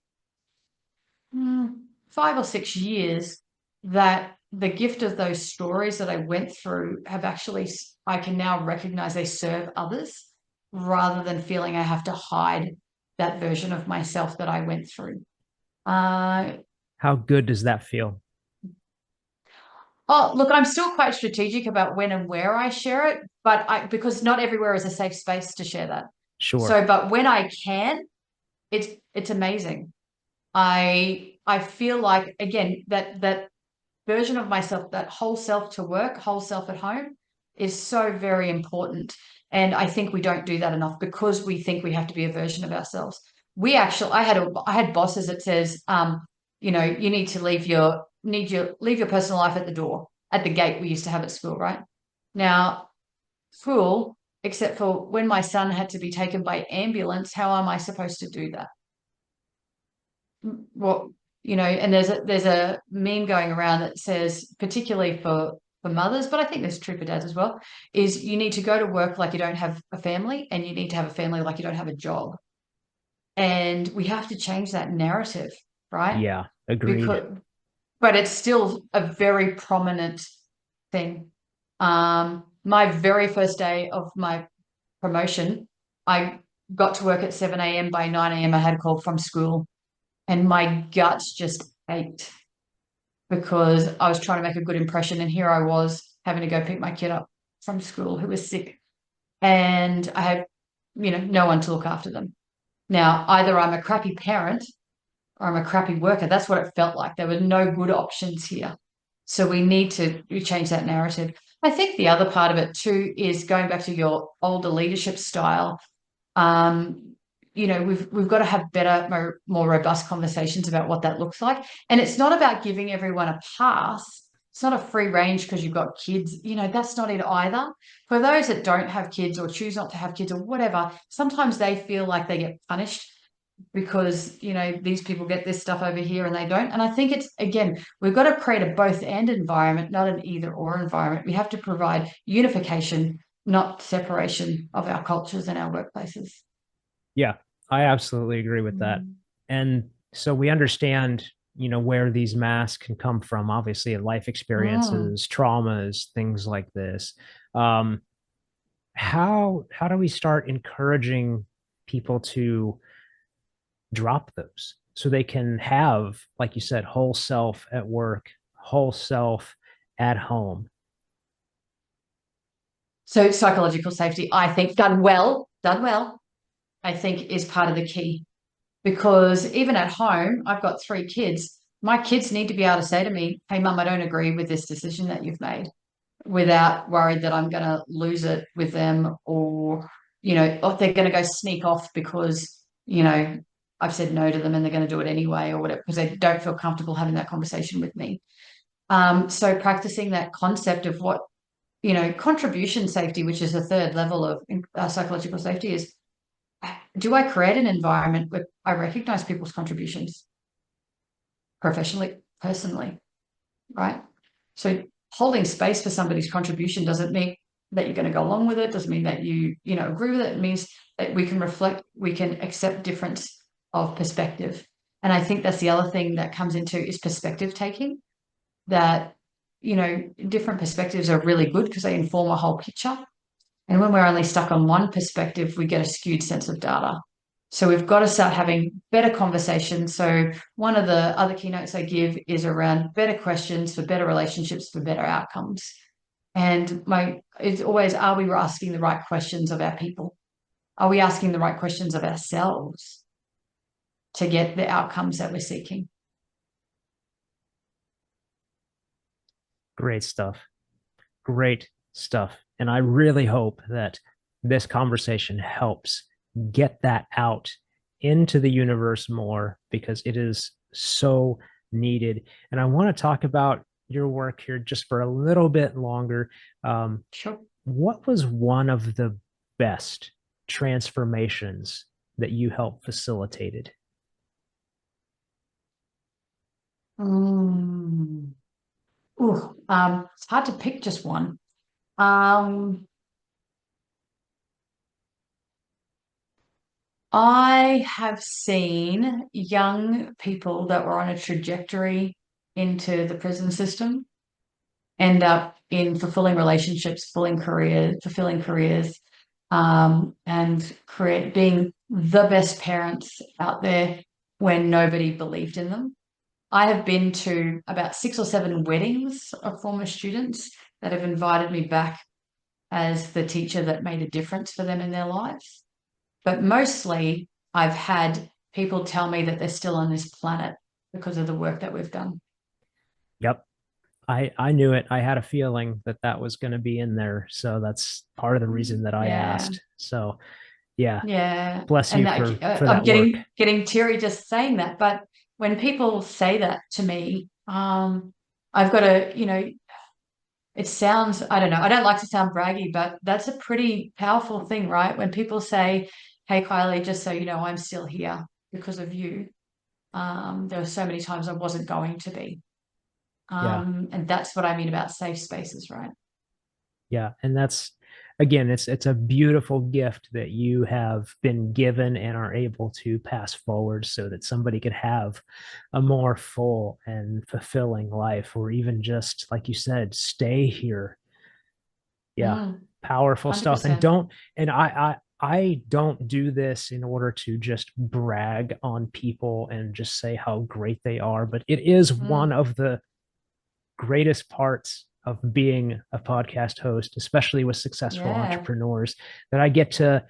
5 or 6 years that the gift of those stories that I went through have actually, I can now recognize they serve others rather than feeling I have to hide that version of myself that I went through. How good does that feel? Oh, look, I'm still quite strategic about when and where I share it, because not everywhere is a safe space to share that. Sure. So, but when I can, it's amazing. I feel like, again, that version of myself, that whole self to work, whole self at home, is so very important. And I think we don't do that enough because we think we have to be a version of ourselves. I had bosses that says, you need to leave your personal life at the door, at the gate we used to have at school, right? Now, school, except for when my son had to be taken by ambulance, how am I supposed to do that? Well, and there's a meme going around that says, particularly for mothers, but I think there's true for dads as well, is you need to go to work like you don't have a family, and you need to have a family like you don't have a job. And we have to change that narrative, right? Yeah, agreed. Because, but it's still a very prominent thing. My very first day of my promotion, I got to work at 7 a.m. By 9 a.m. I had a call from school, and my guts just ached because I was trying to make a good impression, and here I was having to go pick my kid up from school who was sick, and I had, no one to look after them. Now, either I'm a crappy parent or I'm a crappy worker. That's what it felt like. There were no good options here. So we need to change that narrative. I think the other part of it too is going back to your older leadership style. We've got to have better, more robust conversations about what that looks like. And it's not about giving everyone a pass. It's not a free range because you've got kids. That's not it either. For those that don't have kids or choose not to have kids or whatever, sometimes they feel like they get punished because, these people get this stuff over here and they don't. And I think it's, again, we've got to create a both and environment, not an either or environment. We have to provide unification, not separation of our cultures and our workplaces. Yeah, I absolutely agree with that. And so we understand, where these masks can come from, obviously, life Mm. experiences, traumas, things like this. Um, how do we start encouraging people to drop those so they can have, like you said, whole self at work, whole self at home? So psychological safety, I think, done well, I think is part of the key. Because even at home, I've got 3 kids. My kids need to be able to say to me, "Hey, mum, I don't agree with this decision that you've made," without worried that I'm going to lose it with them, or they're going to go sneak off because, I've said no to them and they're going to do it anyway or whatever, because they don't feel comfortable having that conversation with me. So practicing that concept of what, contribution safety, which is the third level of psychological safety, is, do I create an environment where I recognize people's contributions professionally, personally, right? So holding space for somebody's contribution doesn't that you're going to go along with it. Doesn't mean that you agree with it. It means that we can reflect, we can accept difference of perspective. And I think that's the other thing that comes into is perspective taking, that, different perspectives are really good because they inform a whole picture. And when we're only stuck on one perspective, we get a skewed sense of data. So we've got to start having better conversations. So one of the other keynotes I give is around better questions for better relationships, for better outcomes. And it's always, are we asking the right questions of our people? Are we asking the right questions of ourselves to get the outcomes that we're seeking? Great stuff. Great stuff. And I really hope that this conversation helps get that out into the universe more because it is so needed. And I want to talk about your work here just for a little bit longer. Sure. What was one of the best transformations that you helped facilitated? Mm. It's hard to pick just one. Um, I have seen young people that were on a trajectory into the prison system end up in fulfilling relationships, fulfilling careers, and create being the best parents out there when nobody believed in them. I have been to about 6 or 7 weddings of former students that have invited me back as the teacher that made a difference for them in their lives. But mostly, I've had people tell me that they're still on this planet because of the work that we've done. Yep. I knew it. I had a feeling that that was going to be in there. So that's part of the reason that I Yeah, asked. So yeah, yeah, bless and you that for I'm that work. getting teary just saying that. But when people say that to me, I've got to. It sounds, I don't know, I don't like to sound braggy, but that's a pretty powerful thing, right? When people say, "Hey, Kylie, just so you know, I'm still here because of you." There were so many times I wasn't going to be. Yeah. And that's what I mean about safe spaces, right? Yeah. And that's again, it's a beautiful gift that you have been given and are able to pass forward so that somebody could have a more full and fulfilling life, or even just like you said, stay here. Yeah. Powerful stuff. And 100%. don't and I don't do this in order to just brag on people and just say how great they are, but it is one Mm, of the greatest parts of being a podcast host, especially with successful yeah. entrepreneurs, that I get to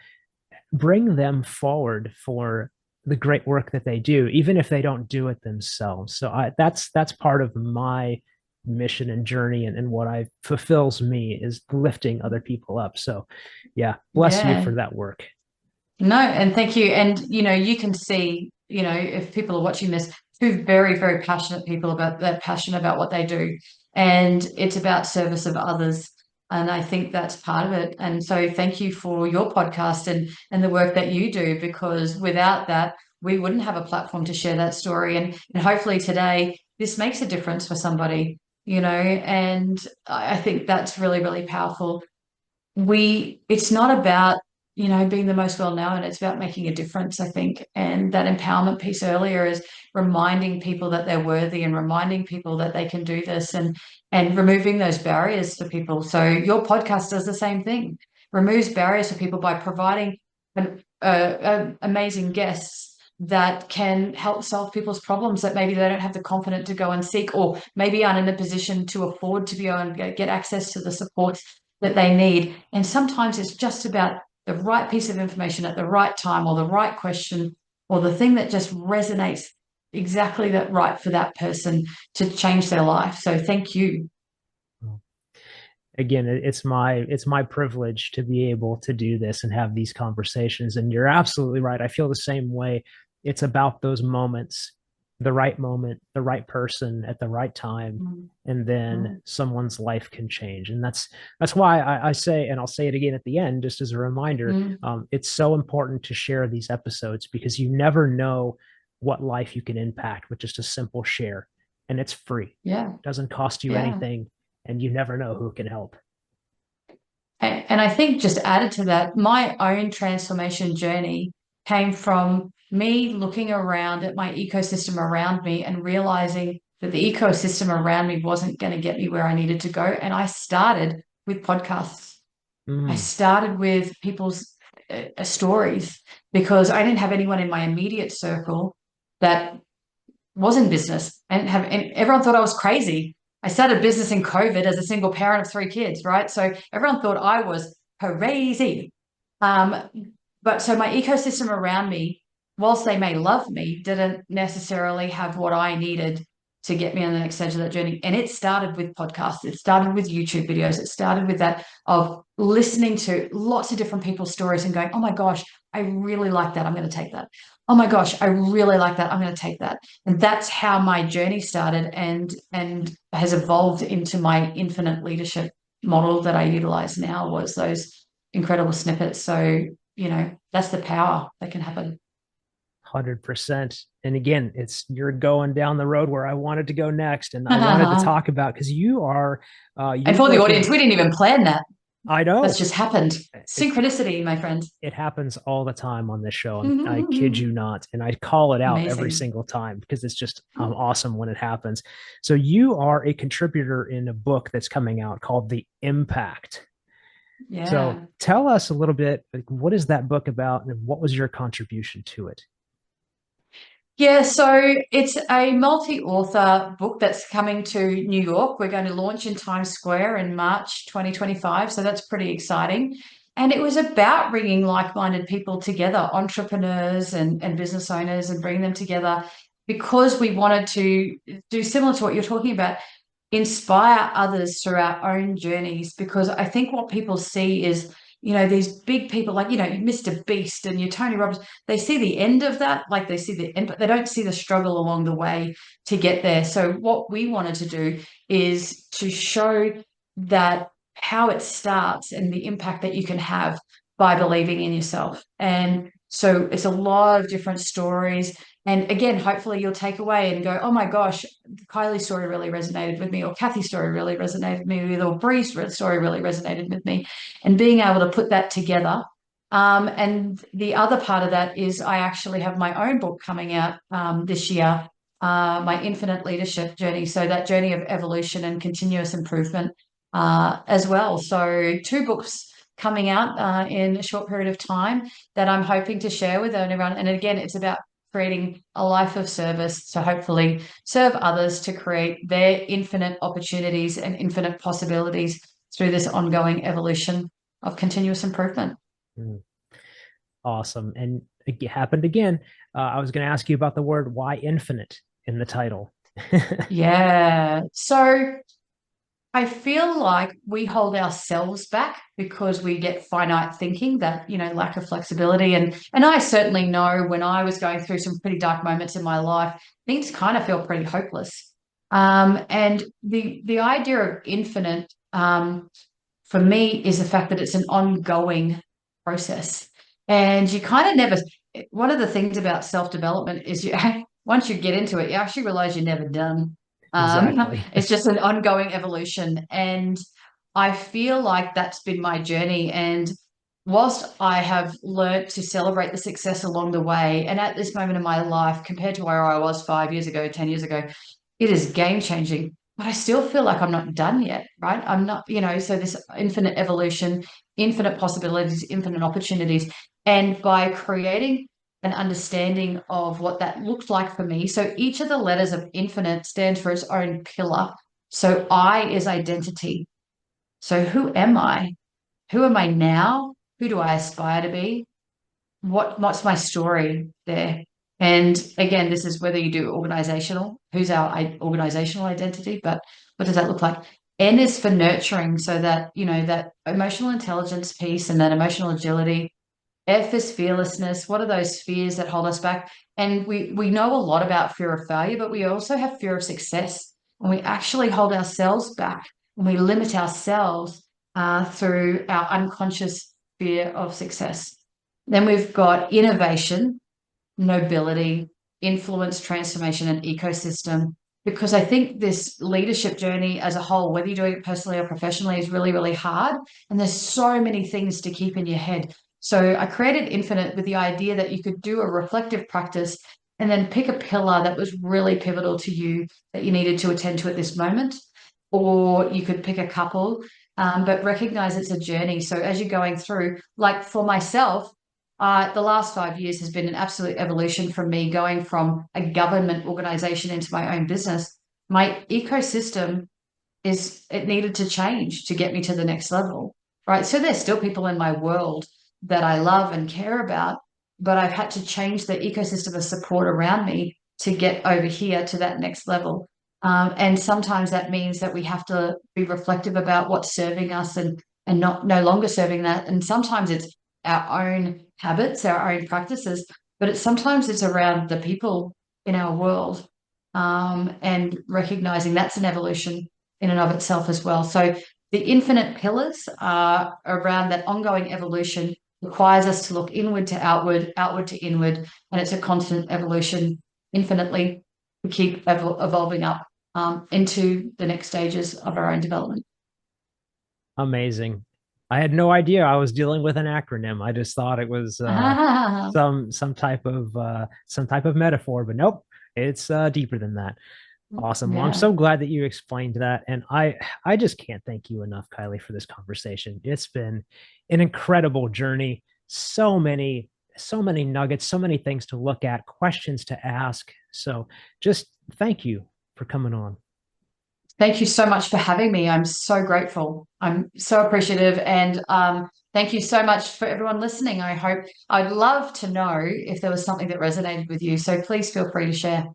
bring them forward for the great work that they do, even if they don't do it themselves. So that's part of my mission and journey, and what I fulfills me is lifting other people up. So yeah, bless you Yeah. for that work. No, and thank you. And you can see, if people are watching this, two very, very passionate people about that passionate about what they do. And it's about service of others. And I think that's part of it. And so thank you for your podcast and the work that you do, because without that, we wouldn't have a platform to share that story. And hopefully today this makes a difference for somebody, and I think that's really, really powerful. It's not about being the most well known. It's about making a difference, I think. And that empowerment piece earlier is reminding people that they're worthy and reminding people that they can do this, and removing those barriers for people. So your podcast does the same thing, removes barriers for people by providing amazing guests that can help solve people's problems that maybe they don't have the confidence to go and seek, or maybe aren't in a position to afford to be able to get access to the support that they need. And sometimes it's just about the right piece of information at the right time, or the right question, or the thing that just resonates exactly that right for that person to change their life. So thank you. Again, it's my privilege to be able to do this and have these conversations. And you're absolutely right. I feel the same way. It's about those moments, the right moment, the right person at the right time, Mm, and then mm, someone's life can change. And that's why I say, and I'll say it again at the end, just as a reminder, mm. it's so important to share these episodes because you never know what life you can impact with just a simple share. And it's free. Yeah, It doesn't cost you yeah. anything, and you never know who can help. And I think just added to that, my own transformation journey came from me looking around at my ecosystem around me and realizing that the ecosystem around me wasn't going to get me where I needed to go. And I started with podcasts. I Mm, started with people's stories because I didn't have anyone in my immediate circle that was in business and everyone thought I was crazy. I started business in COVID as a single parent of three kids, right? So everyone thought I was crazy. Um, but so my ecosystem around me, whilst they may love me, didn't necessarily have what I needed to get me on the next stage of that journey. And it started with podcasts, it started with YouTube videos, it started with that of listening to lots of different people's stories and going, oh my gosh, I really like that. I'm going to take that. Oh my gosh, I really like that. I'm going to take that. And that's how my journey started and has evolved into my infinite leadership model that I utilize now was those incredible snippets. So, that's the power that can happen. 100%. And again, you're going down the road where I wanted to go next. And I wanted to And talk about, because your for the book audience, is, we didn't even plan that. I That's know just happened. it, Synchronicity, my friend. it happens all the time on this show. I kid you not. And I call it out every Amazing. single time because it's just awesome when it happens. So you are a contributor in a book that's coming out called The Impact. So Yeah. tell us a little bit, like, what is that book about and what was your contribution to it? Yeah, so it's a multi-author book that's coming to New York. We're going to launch in Times Square in March 2025, so that's pretty exciting. And it was about bringing like-minded people together, entrepreneurs and business owners, and bring them together because we wanted to do similar to what you're talking about, inspire others through our own journeys. Because I think what people see is, these big people like, Mr. Beast and your Tony Robbins, they see the end of that, like they see the end, but they don't see the struggle along the way to get there. So what we wanted to do is to show that how it starts and the impact that you can have by believing in yourself. And so it's a lot of different stories. And again, hopefully you'll take away and go, oh my gosh, Kylie's story really resonated with me, or Kathy's story really resonated with me, or Bree's story really resonated with me. And being able to put that together. And the other part of that is I actually have my own book coming out this year, my infinite leadership journey. So that journey of evolution and continuous improvement as well. So two books coming out in a short period of time that I'm hoping to share with everyone. And again, it's about creating a life of service to hopefully serve others to create their infinite opportunities and infinite possibilities through this ongoing evolution of continuous improvement. Mm, awesome. And it happened again. I was going to ask you about the word why infinite in the title. Yeah. So I feel like we hold ourselves back because we get finite thinking, that, lack of flexibility. And I certainly know when I was going through some pretty dark moments in my life, things kind of felt pretty hopeless. And the idea of infinite for me is the fact that it's an ongoing process. And you kind of never, one of the things about self-development is once you get into it, you actually realize you're never done. Exactly. It's just an ongoing evolution. And I feel like that's been my journey. And whilst I have learnt to celebrate the success along the way, and at this moment in my life, compared to where I was 5 years ago, 10 years ago, it is game changing. But I still feel like I'm not done yet, right? I'm not, so this infinite evolution, infinite possibilities, infinite opportunities. And by creating an understanding of what that looked like for me. So each of the letters of infinite stands for its own pillar. So I is identity. So who am I? Who am I now? Who do I aspire to be? What's my story there? And again, this is whether you do organizational, who's our organizational identity, but what does that look like? N is for nurturing, so that, that emotional intelligence piece and that emotional agility. F is fearlessness. What are those fears that hold us back? And we know a lot about fear of failure, but we also have fear of success. And we actually hold ourselves back and we limit ourselves through our unconscious fear of success. Then we've got innovation, nobility, influence, transformation, and ecosystem. because I think this leadership journey as a whole, whether you're doing it personally or professionally, is really, really hard. And there's so many things to keep in your head. So I created Infinite with the idea that you could do a reflective practice and then pick a pillar that was really pivotal to you that you needed to attend to at this moment. Or you could pick a couple, but recognize it's a journey. So as you're going through, like for myself, the last 5 years has been an absolute evolution from me going from a government organization into my own business. My ecosystem it needed to change to get me to the next level, right? So there's still people in my world that I love and care about, but I've had to change the ecosystem of support around me to get over here to that next level. And sometimes that means that we have to be reflective about what's serving us and not no longer serving that. And sometimes it's our own habits, our own practices, but sometimes it's around the people in our world, and recognizing that's an evolution in and of itself as well. So the infinite pillars are around that ongoing evolution, requires us to look inward to outward, outward to inward, and it's a constant evolution infinitely. We keep evolving up into the next stages of our own development. Amazing. I had no idea I was dealing with an acronym. I just thought it was some type of metaphor, but nope, it's deeper than that. Awesome. Well, I'm Yeah. so glad that you explained that. And I just can't thank you enough, Kylee, for this conversation. It's been an incredible journey. So many nuggets, so many things to look at, questions to ask. So just thank you for coming on. Thank you so much for having me. I'm so grateful. I'm so appreciative. And thank you so much for everyone listening. I'd love to know if there was something that resonated with you. So please feel free to share.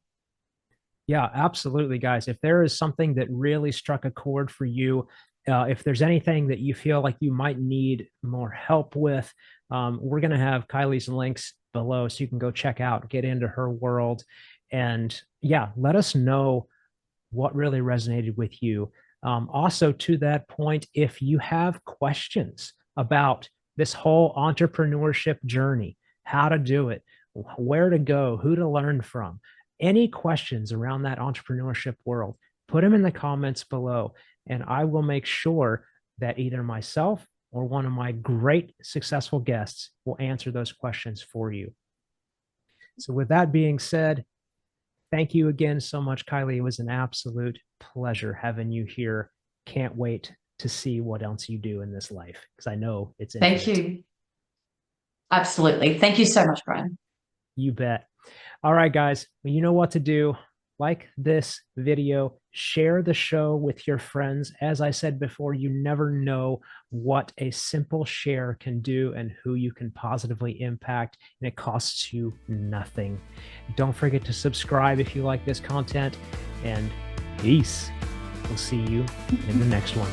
Yeah, absolutely, guys. If there is something that really struck a chord for you, if there's anything that you feel like you might need more help with, we're going to have Kylie's links below so you can go check out, get into her world. And yeah, let us know what really resonated with you. Also, to that point, if you have questions about this whole entrepreneurship journey, how to do it, where to go, who to learn from, any questions around that entrepreneurship world, put them in the comments below, and I will make sure that either myself or one of my great successful guests will answer those questions for you. So, with that being said, thank you again so much, Kylee. It was an absolute pleasure having you here. Can't wait to see what else you do in this life because I know it's Thank infinite. you. Absolutely. Thank you so much, Brian. You bet. All right, guys, well, you know what to do. Like this video, share the show with your friends. As I said before, you never know what a simple share can do and who you can positively impact, and it costs you nothing. Don't forget to subscribe if you like this content, and peace. We'll see you in the next one.